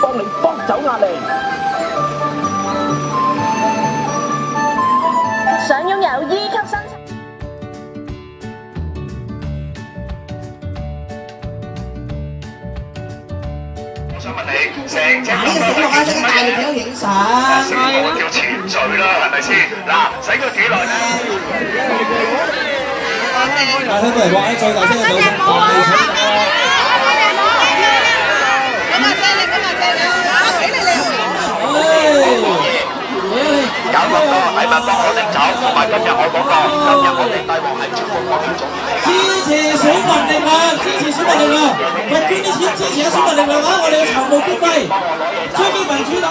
幫你幫走壓力。想擁有 E 級身材。我想問你，成隻呢個死落啊，使大力喺度影相。係啦，叫潛水啦，係咪先？嗱，使咗幾耐咧？大聲過嚟話，最大聲嘅掌聲，大地請。搞咁多禮物幫我哋走，同埋今日我講過，今日我哋帝王係超過國民總理。支持選民力量，支持選民力量，喂，捐啲錢支持下選民力量啊！我哋嘅籌募經費，追擊民主黨。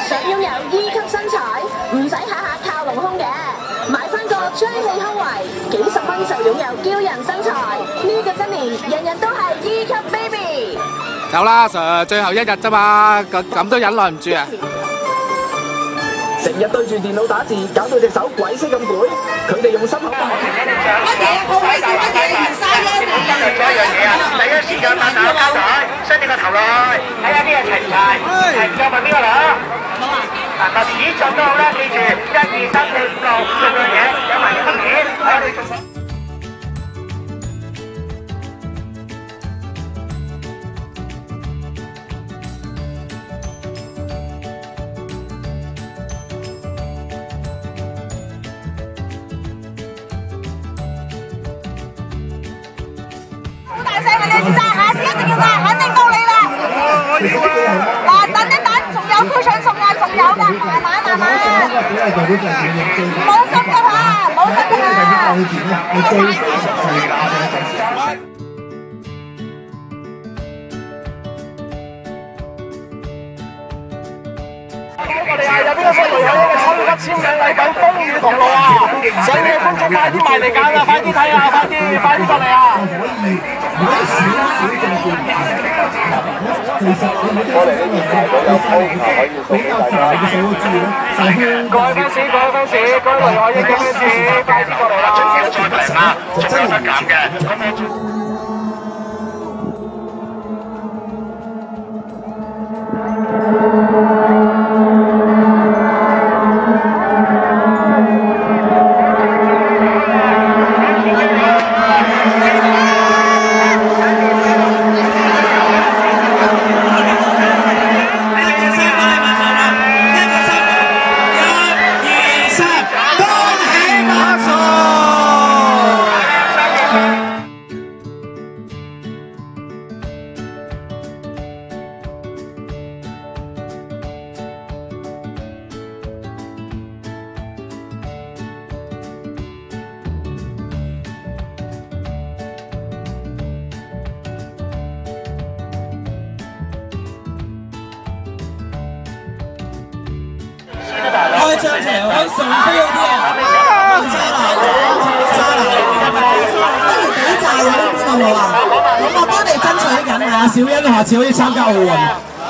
想擁有 E 級身材，唔使下下靠隆胸嘅，買翻個吹氣胸圍，幾十蚊就擁有驕人身材。呢個新年，人人都係 E 級 baby。走啦，Sir，最後一日啫嘛，咁都忍耐唔住啊！成日對住電腦打字，搞到隻手鬼死咁攰。佢哋用心口乜嘢？鋪位做乜嘢？唔嘥啫！今日做一樣嘢啊！第一時間拍打交台，伸你個頭落去，睇下啲人齊唔齊？齊唔夠問邊個攞？冇啊！嗱，指盡都好啦，記住1、2、3、4、5、6樣嘢，有埋嘅分片，我哋做手。大聲嘅呢先生，下次一定要㗎，肯定到你啦！嗱，等一等，仲有 cushion 送啊，仲有㗎，慢慢慢慢。冇心㗎嚇，冇心㗎嚇。我哋係有邊個福利有呢個抽級簽名禮品風雨同路啊！想嘅觀眾快啲埋嚟揀啊！快啲睇啊！快啲過嚟啊！我哋呢邊有 poster 可以送俾大家。各位 fans，各位雷海英嘅 fans，快啲過嚟啦！再平啦，仲有得減嘅。開張出嚟，喺上飛嗰啲啊！渣男，不如幾炸咗呢邊好唔好啊？咁我幫你爭取緊啊！小欣下次可以參加奧運，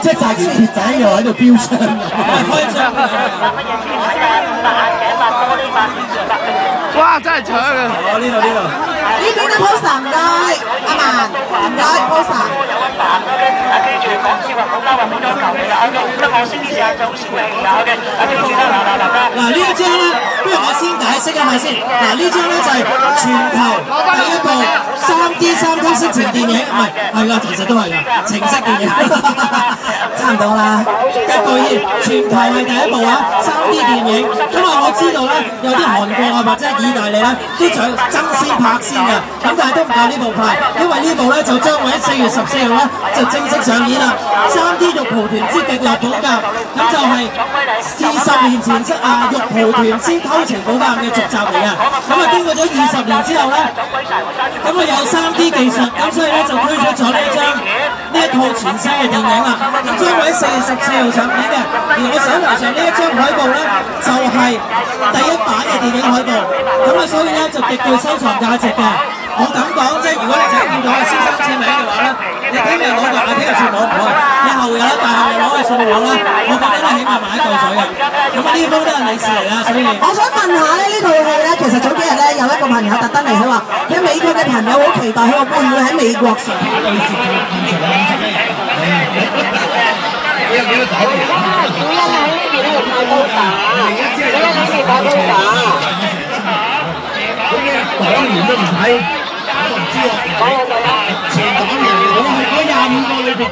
即係紮件鐵仔又喺度標槍。開張哇！真係搶啊！我呢度。呢邊嘅 poster 唔該，阿文唔該 poster。記住講笑話，好交話，好多球嚟啦。得我先試下就好笑嚟㗎。記住啦，嗱呢一張咧，不如我先解釋一下先。嗱呢張咧就係全球第一部3D 3級色情電影，唔係㗎，其實都係㗎，情色電影，差唔多啦。一句全球係第一部啊3D 電影，因為我知道咧有啲韓國啊或者意大利咧都想爭先拍先㗎，咁但係都唔夠呢部快，因為呢部咧就將會喺4月14號咧就正式上演啦。3D 肉蒲團之極樂寶鑑，咁就係20年前肉蒲團先偷情寶鑑嘅續集嚟嘅。咁啊經過咗20年之後咧，咁啊有3D 技術，咁所以咧就推出咗呢一套全新嘅電影啦。咁將會喺4月14號上映嘅。而我手頭上呢一張海報咧，就係第一版嘅電影海報。咁啊所以咧就極具收藏價值嘅。我咁講啫，如果你真係見到阿先生簽名嘅話咧，你聽日攞個，聽日算我唔好，以後有啦，但係你攞去送我啦，我覺得咧起碼買一嚿水嘅。咁啊呢封都係利是嚟啦，所以我想問下咧，呢套戲咧，其實早幾日咧有一個朋友特登嚟，佢話佢美國嘅朋友好期待，佢話會唔會喺美國上？利是最現場嘅50億。你有幾多袋？小欣喺呢邊咧就派高打，小欣喺呢邊派高打。黨員都唔睇，我都唔知喎。前黨員，我係嗰25個裏邊。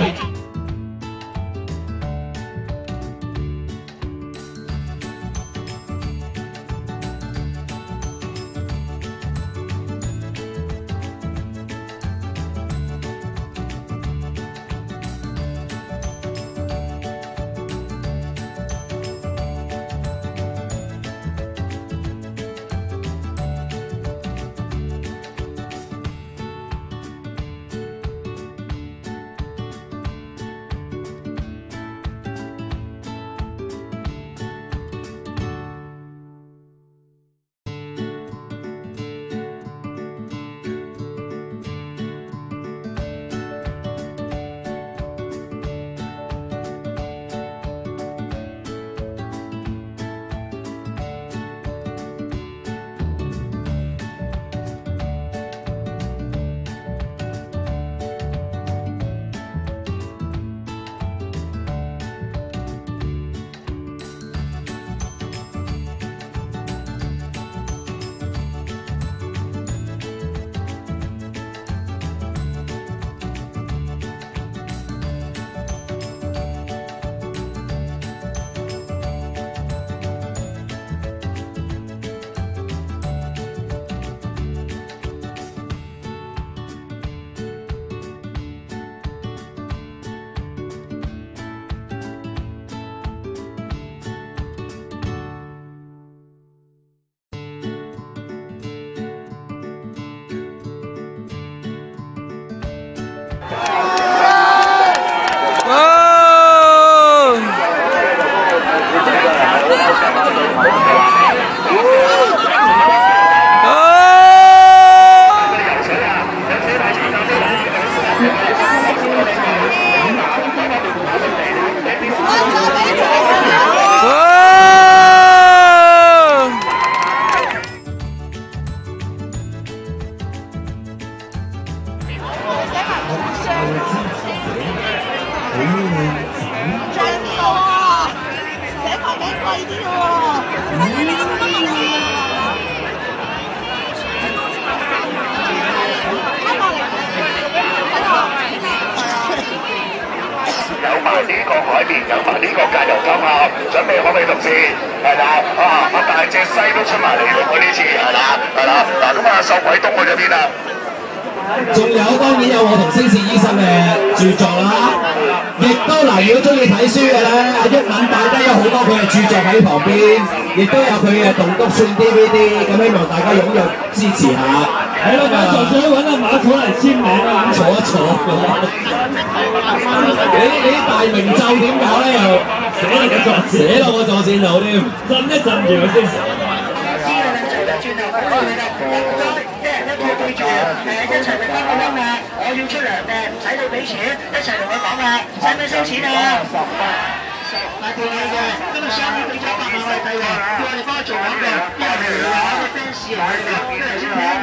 呢個海綿，有埋呢個加油金啊！準備好未，同事？係啦，啊！阿大隻西都出埋嚟咯，我呢次係啦，係啦。嗱咁啊，受鬼東去咗邊啊？仲有當然有我同星士醫生嘅著作啦，亦都嗱，如果中意睇書嘅咧，阿毓民擺低有好多佢嘅著作喺旁邊，亦都有佢嘅棟篤算 DVD， 咁希望大家踴躍支持下。係咯，就想揾阿馬草嚟簽名啊，坐一坐。你啲大明咒點搞咧？又寫落個座線度添，震一震住佢先。記住，一齊嚟翻個音啊！我要出糧嘅，唔使你俾錢，一齊同佢講啊！使唔使收錢啊？大條嘢嘅，今日商會俾咗100萬我哋計喎，叫我哋幫佢做緊嘅，因為我哋有個 fans 嚟嘅，跟住先聽。